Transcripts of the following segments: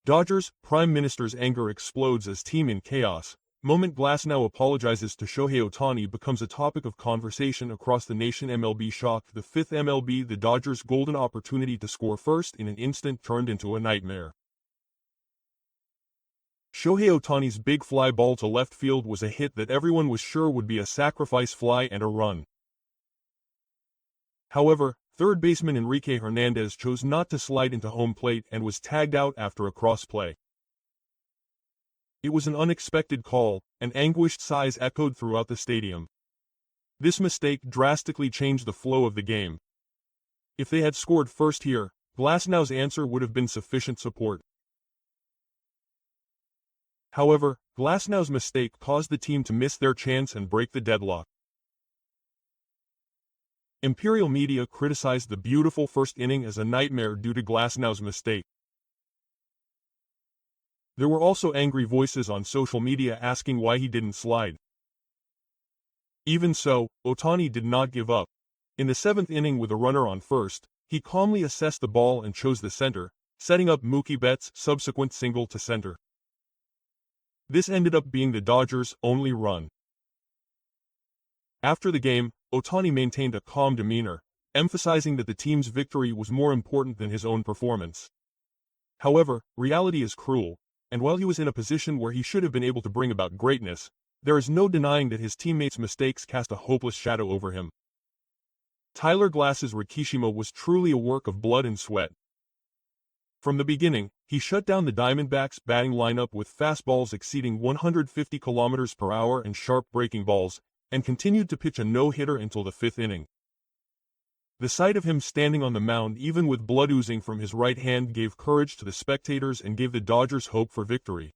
Dodgers Prime Minister's anger explodes as team in chaos. Moment Glasnow apologizes to Shohei Ohtani becomes a topic of conversation across the nation. MLB shock. The fifth MLB, the Dodgers' golden opportunity to score first in an instant turned into a nightmare. Shohei Ohtani's big fly ball to left field was a hit that everyone was sure would be a sacrifice fly and a run. However, third baseman Enrique Hernandez chose not to slide into home plate and was tagged out after a cross play. It was an unexpected call, and anguished sighs echoed throughout the stadium. This mistake drastically changed the flow of the game. If they had scored first here, Glasnow's answer would have been sufficient support. However, Glasnow's mistake caused the team to miss their chance and break the deadlock. Imperial media criticized the beautiful first inning as a nightmare due to Glasnow's mistake. There were also angry voices on social media asking why he didn't slide. Even so, Ohtani did not give up. In the seventh inning with a runner on first, he calmly assessed the ball and chose the center, setting up Mookie Betts' subsequent single to center. This ended up being the Dodgers' only run. After the game, Ohtani maintained a calm demeanor, emphasizing that the team's victory was more important than his own performance. However, reality is cruel, and while he was in a position where he should have been able to bring about greatness, there is no denying that his teammates' mistakes cast a hopeless shadow over him. Tyler Glass's Rikishima was truly a work of blood and sweat. From the beginning, he shut down the Diamondbacks' batting lineup with fastballs exceeding 150 km/h and sharp breaking balls, and continued to pitch a no-hitter until the fifth inning. The sight of him standing on the mound even with blood oozing from his right hand gave courage to the spectators and gave the Dodgers hope for victory.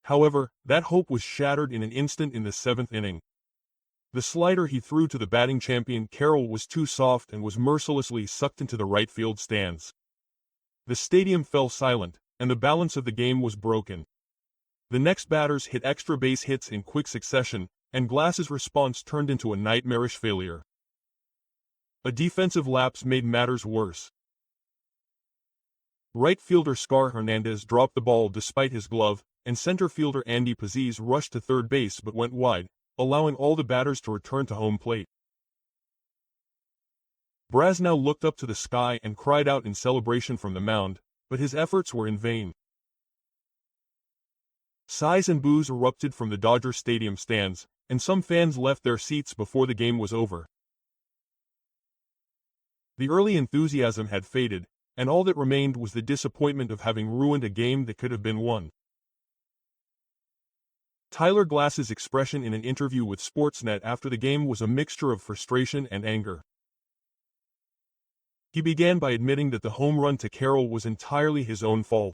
However, that hope was shattered in an instant in the seventh inning. The slider he threw to the batting champion Carroll was too soft and was mercilessly sucked into the right field stands. The stadium fell silent, and the balance of the game was broken. The next batters hit extra base hits in quick succession, and Glass's response turned into a nightmarish failure. A defensive lapse made matters worse. Right fielder Scar Hernandez dropped the ball despite his glove, and center fielder Andy Pazis rushed to third base but went wide, allowing all the batters to return to home plate. Brasnow looked up to the sky and cried out in celebration from the mound, but his efforts were in vain. Sighs and boos erupted from the Dodger Stadium stands, and some fans left their seats before the game was over. The early enthusiasm had faded, and all that remained was the disappointment of having ruined a game that could have been won. Tyler Glass's expression in an interview with Sportsnet after the game was a mixture of frustration and anger. He began by admitting that the home run to Carroll was entirely his own fault.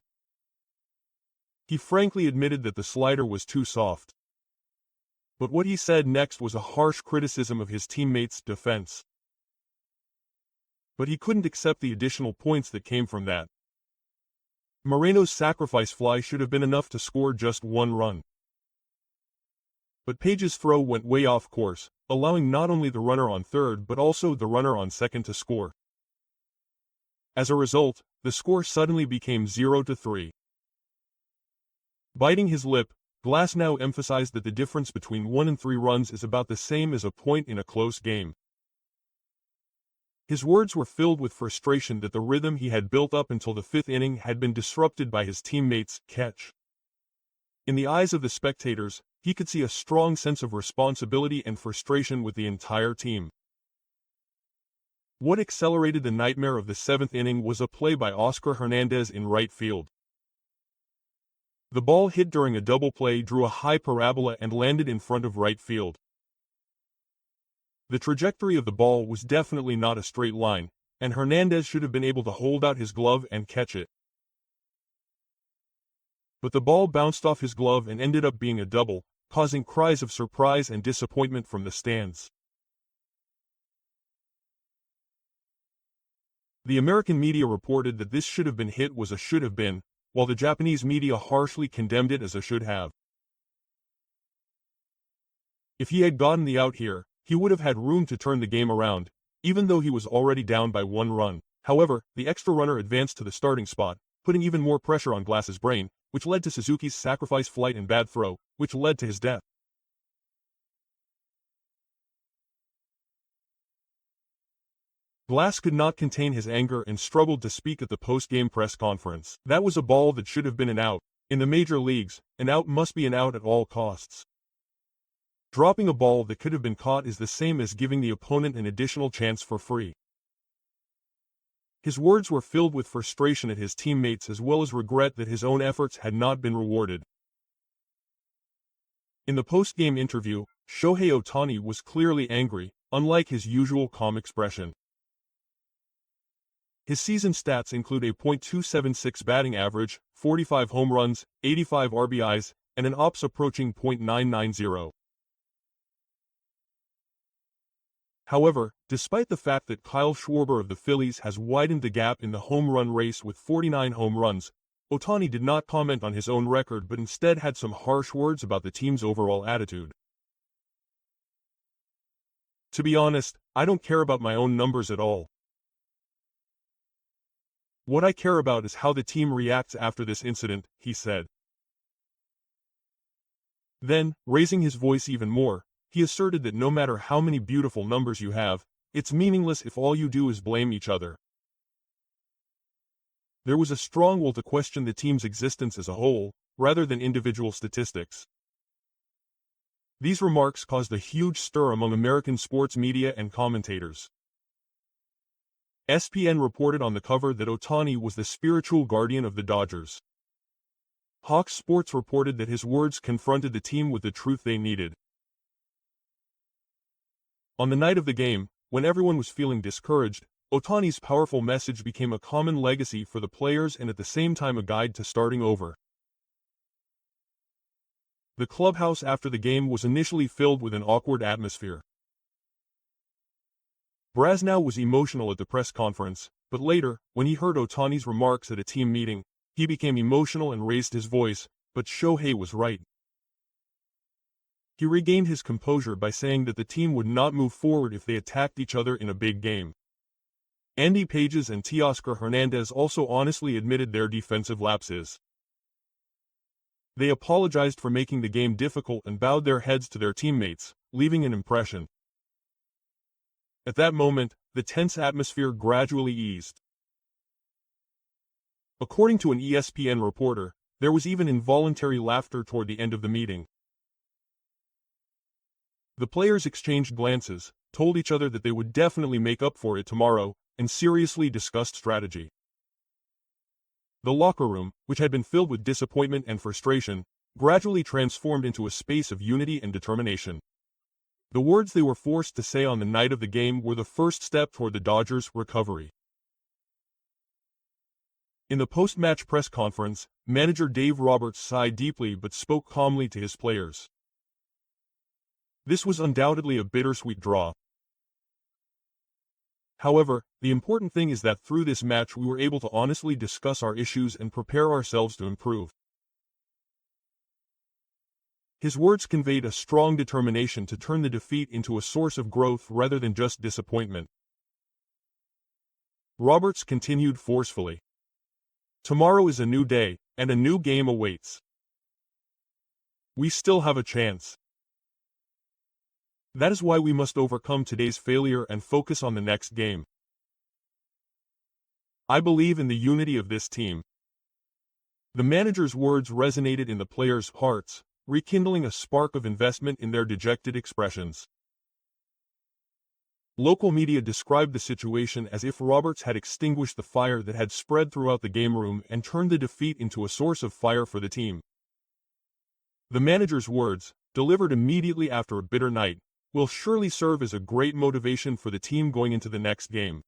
He frankly admitted that the slider was too soft. But what he said next was a harsh criticism of his teammates' defense. But he couldn't accept the additional points that came from that. Moreno's sacrifice fly should have been enough to score just one run. But Page's throw went way off course, allowing not only the runner on third but also the runner on second to score. As a result, the score suddenly became 0-3. Biting his lip, Glasnow emphasized that the difference between 1 and 3 runs is about the same as a point in a close game. His words were filled with frustration that the rhythm he had built up until the fifth inning had been disrupted by his teammates' catch. In the eyes of the spectators, he could see a strong sense of responsibility and frustration with the entire team. What accelerated the nightmare of the seventh inning was a play by Oscar Hernandez in right field. The ball hit during a double play drew a high parabola and landed in front of right field. The trajectory of the ball was definitely not a straight line, and Hernandez should have been able to hold out his glove and catch it. But the ball bounced off his glove and ended up being a double, causing cries of surprise and disappointment from the stands. The American media reported that this should have been hit was a should have been, while the Japanese media harshly condemned it as a should have. If he had gotten the out here, he would have had room to turn the game around, even though he was already down by 1 run. However, the extra runner advanced to the starting spot, putting even more pressure on Glass's brain, which led to Suzuki's sacrifice flight and bad throw, which led to his death. Glass could not contain his anger and struggled to speak at the post-game press conference. That was a ball that should have been an out. In the major leagues, an out must be an out at all costs. Dropping a ball that could have been caught is the same as giving the opponent an additional chance for free. His words were filled with frustration at his teammates as well as regret that his own efforts had not been rewarded. In the post-game interview, Shohei Ohtani was clearly angry, unlike his usual calm expression. His season stats include a .276 batting average, 45 home runs, 85 RBIs, and an OPS approaching .990. However, despite the fact that Kyle Schwarber of the Phillies has widened the gap in the home run race with 49 home runs, Ohtani did not comment on his own record but instead had some harsh words about the team's overall attitude. "To be honest, I don't care about my own numbers at all. What I care about is how the team reacts after this incident," he said. Then, raising his voice even more, he asserted that no matter how many beautiful numbers you have, it's meaningless if all you do is blame each other. There was a strong will to question the team's existence as a whole, rather than individual statistics. These remarks caused a huge stir among American sports media and commentators. ESPN reported on the cover that Ohtani was the spiritual guardian of the Dodgers. Hawks Sports reported that his words confronted the team with the truth they needed. On the night of the game, when everyone was feeling discouraged, Ohtani's powerful message became a common legacy for the players and at the same time a guide to starting over. The clubhouse after the game was initially filled with an awkward atmosphere. Brasnow was emotional at the press conference, but later, when he heard Ohtani's remarks at a team meeting, he became emotional and raised his voice, but Shohei was right. He regained his composure by saying that the team would not move forward if they attacked each other in a big game. Andy Pages and Teoscar Hernandez also honestly admitted their defensive lapses. They apologized for making the game difficult and bowed their heads to their teammates, leaving an impression. At that moment, the tense atmosphere gradually eased. According to an ESPN reporter, there was even involuntary laughter toward the end of the meeting. The players exchanged glances, told each other that they would definitely make up for it tomorrow, and seriously discussed strategy. The locker room, which had been filled with disappointment and frustration, gradually transformed into a space of unity and determination. The words they were forced to say on the night of the game were the first step toward the Dodgers' recovery. In the post-match press conference, manager Dave Roberts sighed deeply but spoke calmly to his players. This was undoubtedly a bittersweet draw. However, the important thing is that through this match we were able to honestly discuss our issues and prepare ourselves to improve. His words conveyed a strong determination to turn the defeat into a source of growth rather than just disappointment. Roberts continued forcefully. "Tomorrow is a new day, and a new game awaits. We still have a chance. That is why we must overcome today's failure and focus on the next game. I believe in the unity of this team." The manager's words resonated in the players' hearts, rekindling a spark of investment in their dejected expressions. Local media described the situation as if Roberts had extinguished the fire that had spread throughout the game room and turned the defeat into a source of fire for the team. The manager's words, delivered immediately after a bitter night, will surely serve as a great motivation for the team going into the next game.